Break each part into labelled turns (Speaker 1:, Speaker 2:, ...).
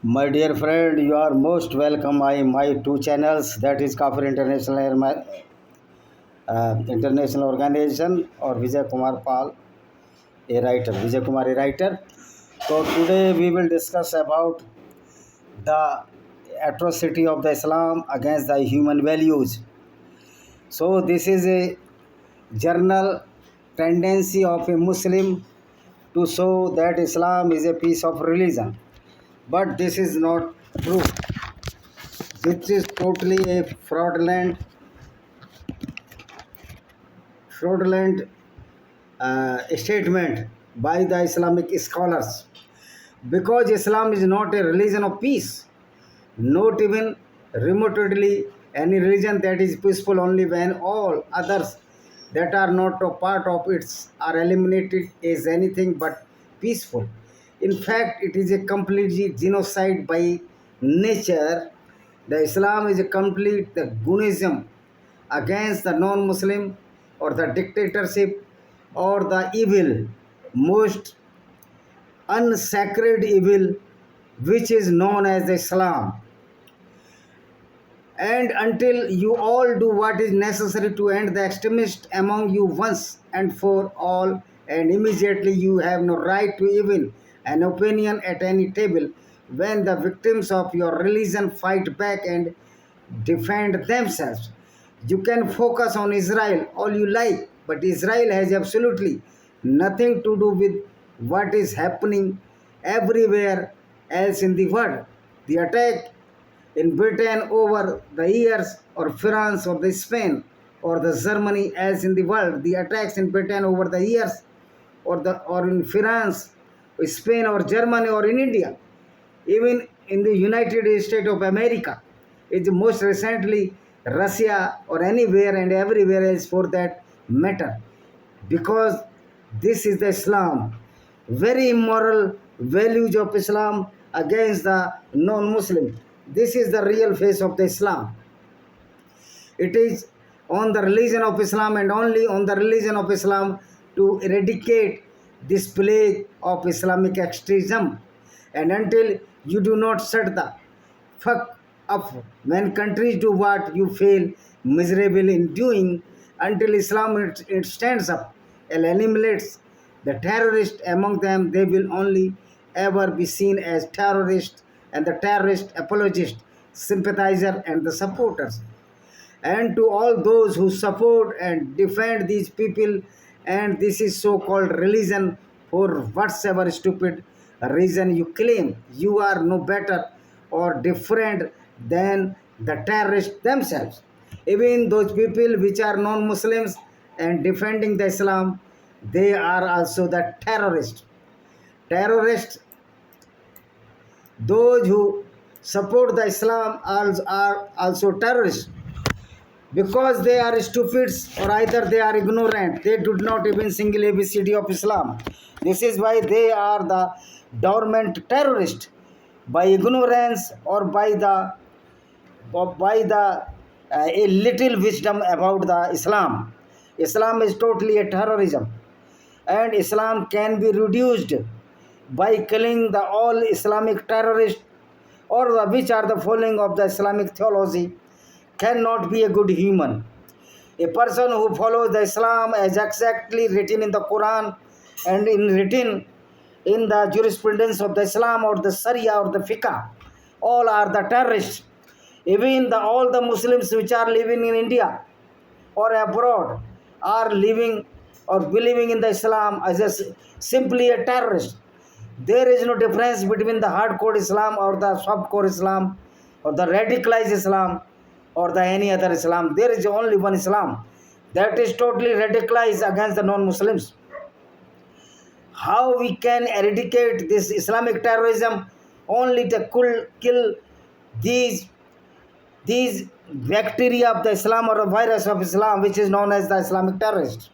Speaker 1: My dear friend, you are most welcome. My two channels, that is Kafir International Organization or Vijay Kumar Pal, a writer. Vijay Kumar, a writer. So today we will discuss about the atrocity of the Islam against the human values. So this is a journal tendency of a Muslim to show that Islam is a piece of religion. But this is not true. This is totally a fraudulent statement by the Islamic scholars, because Islam is not a religion of peace, not even remotely any religion that is peaceful. Only when all others that are not a part of it are eliminated is anything but peaceful. In fact, it is a completely genocide by nature. The Islam is a complete the gunism against the non-Muslim or the dictatorship or the evil, most unsacred evil, which is known as Islam. And until you all do what is necessary to end the extremist among you once and for all, and immediately you have no right to even an opinion at any table, when the victims of your religion fight back and defend themselves. You can focus on Israel all you like, but Israel has absolutely nothing to do with what is happening everywhere else in the world. The attack in Britain over the years, or France or the Spain or the Germany else in the world, the attacks in Britain over the years, or in France, Spain or Germany or in India, even in the United States of America, is most recently Russia or anywhere and everywhere else for that matter, because this is the Islam, very immoral values of Islam against the non-Muslim. This is the real face of the Islam. It is on the religion of Islam and only on the religion of Islam to eradicate this plague of Islamic extremism. And until you do not shut the fuck up when countries do what you fail miserable in doing, until Islam it stands up and eliminates the terrorists among them, they will only ever be seen as terrorists and the terrorist apologists, sympathizer and the supporters. And to all those who support and defend these people and this is so-called religion, for whatsoever stupid reason you claim, you are no better or different than the terrorists themselves. Even those people which are non-Muslims and defending the Islam, they are also the terrorists. Terrorists, those who support the Islam are also terrorists, because they are stupids or either they are ignorant. They do not even single ABCD of Islam. This is why they are the dormant terrorist, by ignorance or by the a little wisdom about the Islam. Islam is totally a terrorism, and Islam can be reduced by killing the all Islamic terrorists or which are the following of the Islamic theology cannot be a good human. A person who follows the Islam as exactly written in the Quran and written in the jurisprudence of the Islam or the Sharia or the Fiqh, all are the terrorists. Even all the Muslims which are living in India or abroad are living or believing in the Islam as simply a terrorist. There is no difference between the hardcore Islam or the softcore Islam or the radicalized Islam or the any other Islam. There is only one Islam that is totally radicalized against the non-Muslims. How we can eradicate this Islamic terrorism? Only to kill these bacteria of the Islam or a virus of Islam, which is known as the Islamic terrorist.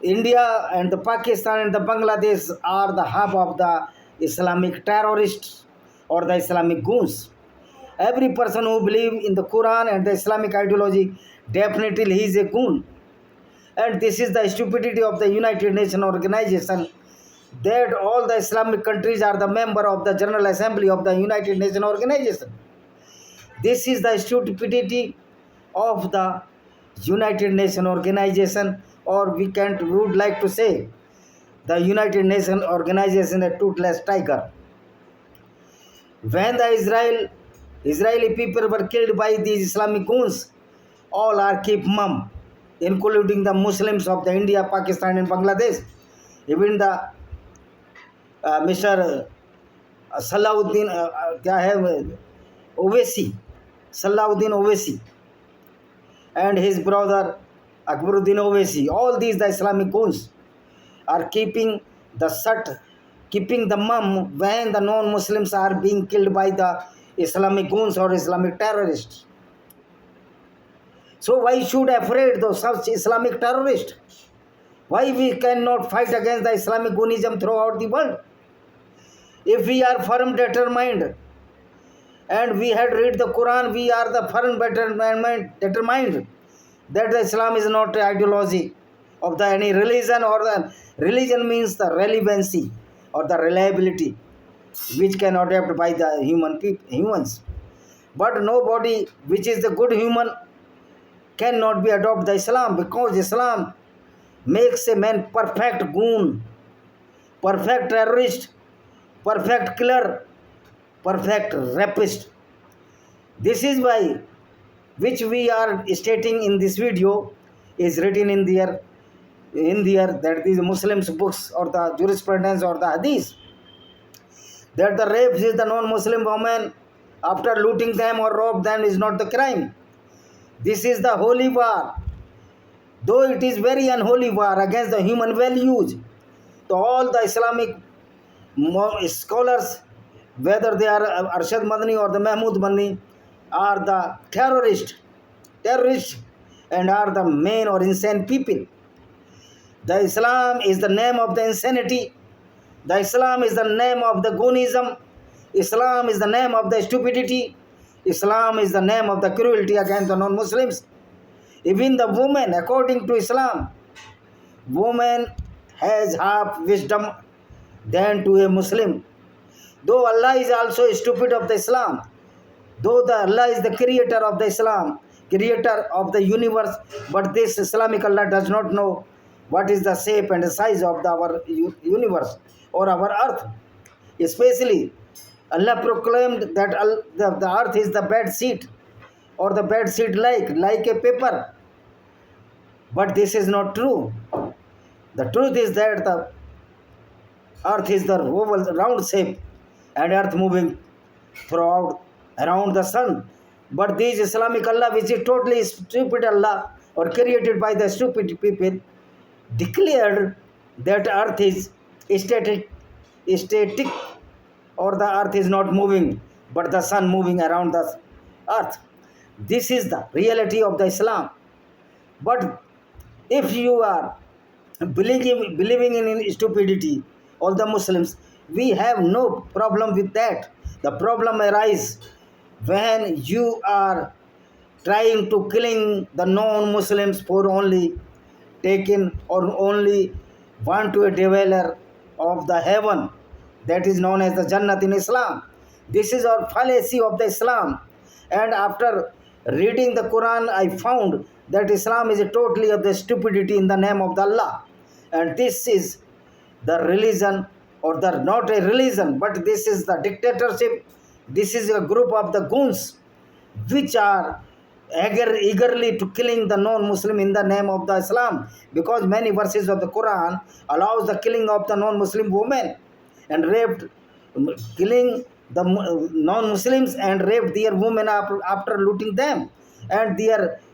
Speaker 1: India and the Pakistan and the Bangladesh are the hub of the Islamic terrorists or the Islamic goons. Every person who believes in the Quran and the Islamic ideology, definitely he is a goon. And this is the stupidity of the United Nations organization, that all the Islamic countries are the member of the General Assembly of the United Nations Organization. This is the stupidity of the United Nations Organization, or we would like to say the United Nations Organization a toothless tiger. When the Israeli people were killed by these Islamic goons, all are keep mum, including the Muslims of the India, Pakistan and Bangladesh. Even the Mr. Salahuddin, क्या है, Owaisi, Salahuddin Owaisi, and his brother Akbaruddin Owaisi, all these the Islamic goons are keeping the shut, keeping the mum when the non-Muslims are being killed by the Islamic goons or Islamic terrorists. So why should afraid those such Islamic terrorists? Why we cannot fight against the Islamic goonism throughout the world? If we are firm determined and we had read the Quran, we are the firm determined that the Islam is not the ideology of the any religion, or the religion means the relevancy or the reliability which can adapt by the humans. But nobody which is the good human cannot be adopt the Islam, because Islam makes a man perfect goon, perfect terrorist, perfect killer, perfect rapist. This is why which we are stating in this video is written in their that these Muslims books or the jurisprudence or the hadith, that the rape is the non-Muslim woman after looting them or rob them is not the crime. This is the holy war, though it is very unholy war against the human values. So all the Islamic scholars, whether they are Arshad Madani or the Mahmood Madani, are the terrorists and are the main or insane people. The Islam is the name of the insanity. The Islam is the name of the goonism. Islam is the name of the stupidity. Islam is the name of the cruelty against the non-Muslims. Even the woman, according to Islam, woman has half wisdom than to a Muslim. Though Allah is also stupid of the Islam, though Allah is the creator of the Islam, creator of the universe, but this Islamic Allah does not know what is the shape and the size of our universe or our earth. Especially, Allah proclaimed that the earth is the bed sheet or the bed sheet like a paper. But this is not true. The truth is that the earth is the oval round shape and earth moving throughout around the sun. But these Islamic Allah, which is totally stupid Allah or created by the stupid people, declared that earth is static, or the earth is not moving, but the sun moving around the earth. This is the reality of the Islam. But if you are believing in stupidity, all the Muslims, we have no problem with that. The problem arises when you are trying to killing the non-Muslims for only taken or only want to develop of the heaven that is known as the Jannat in Islam. This is our fallacy of the Islam. And after reading the Quran, I found that Islam is totally of the stupidity in the name of the Allah. And this is the religion, or the not a religion, but this is the dictatorship. This is a group of the goons which are eagerly to killing the non-Muslim in the name of the Islam, because many verses of the Quran allows the killing of the non-Muslim women and raped, killing the non-Muslims and raped their women after looting them. And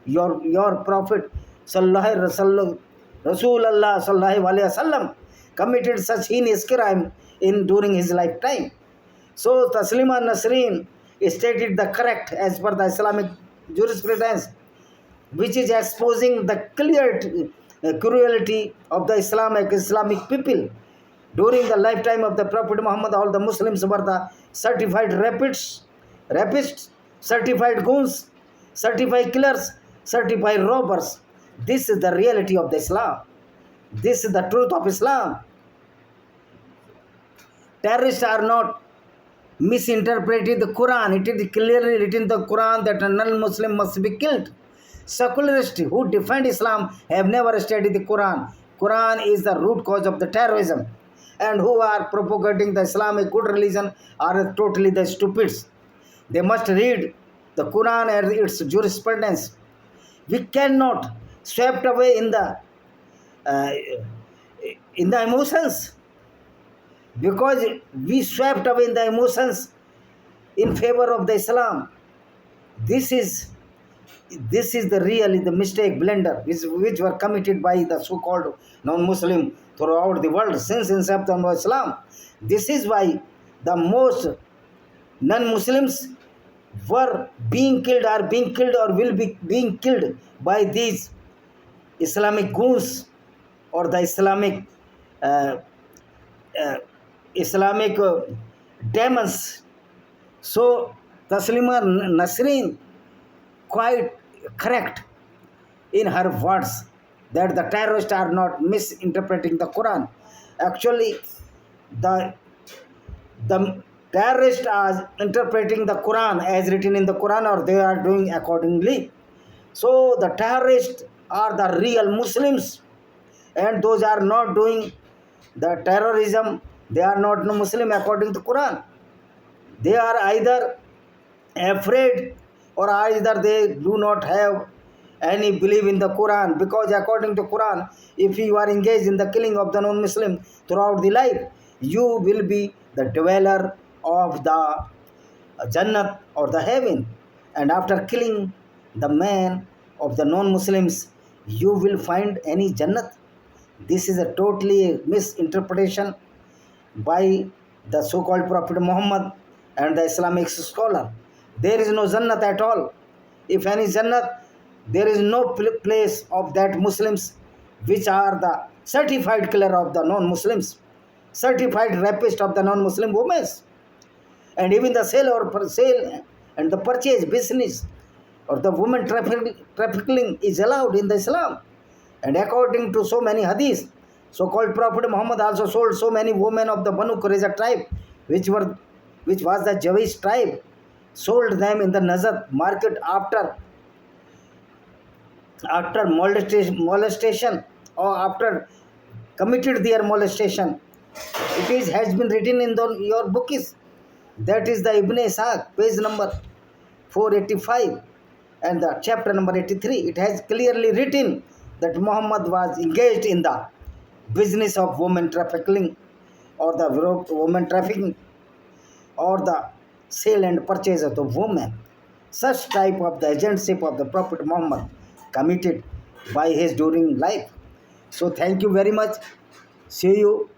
Speaker 1: your Prophet Rasulullah sallallahu alaihi wasallam committed such heinous crime during his lifetime. So Taslima Nasreen stated the correct as per the Islamic jurisprudence, which is exposing the clear cruelty of the Islamic people. During the lifetime of the Prophet Muhammad, all the Muslims were the certified rapists, certified goons, certified killers, certified robbers. This is the reality of the Islam. This is the truth of Islam. Terrorists are not misinterpreted the Quran. It is clearly written in the Quran that a non-Muslim must be killed. Secularists who defend Islam have never studied the Quran. Quran is the root cause of the terrorism. And who are propagating the Islamic good religion are totally the stupids. They must read the Quran and its jurisprudence. We cannot swept away uh, in the emotions, because we swept away in the emotions in favor of the Islam. This is the really the mistake blunder which were committed by the so-called non-Muslim throughout the world since inception of Islam. This is why the most non-Muslims were being killed, are being killed, or will be being killed by these Islamic goons or the uh, uh, Islamic demons. So Taslima Nasreen quite correct in her words that the terrorists are not misinterpreting the Quran. Actually, the terrorists are interpreting the Quran as written in the Quran, or they are doing accordingly. So the terrorists are the real Muslims, and those are not doing the terrorism. They are not Muslim according to Quran. They are either afraid, or either they do not have any belief in the Quran, because according to Quran, if you are engaged in the killing of the non-Muslim throughout the life, you will be the dweller of the Jannat or the heaven, and after killing the man of the non-Muslims, you will find any Jannat. This is a totally misinterpretation by the so-called Prophet Muhammad and the Islamic scholar. There is no Jannat at all. If any Jannat, there is no place of that Muslims which are the certified killer of the non-Muslims, certified rapist of the non-Muslim women, and even the sale and the purchase business or the woman trafficking is allowed in the Islam. And according to so many hadiths, so-called Prophet Muhammad also sold so many women of the Banu Qurayza tribe, which was the Jewish tribe, sold them in the Nazat market after molestation, or after committed their molestation. Has been written in your books. That is the Ibn Ishaq, page number 485 and the chapter number 83. It has clearly written that Muhammad was engaged in the business of woman trafficking, or the woman trafficking, or the sale and purchase of the woman. Such type of the agentship of the Prophet Muhammad committed by his during life. So thank you very much. See you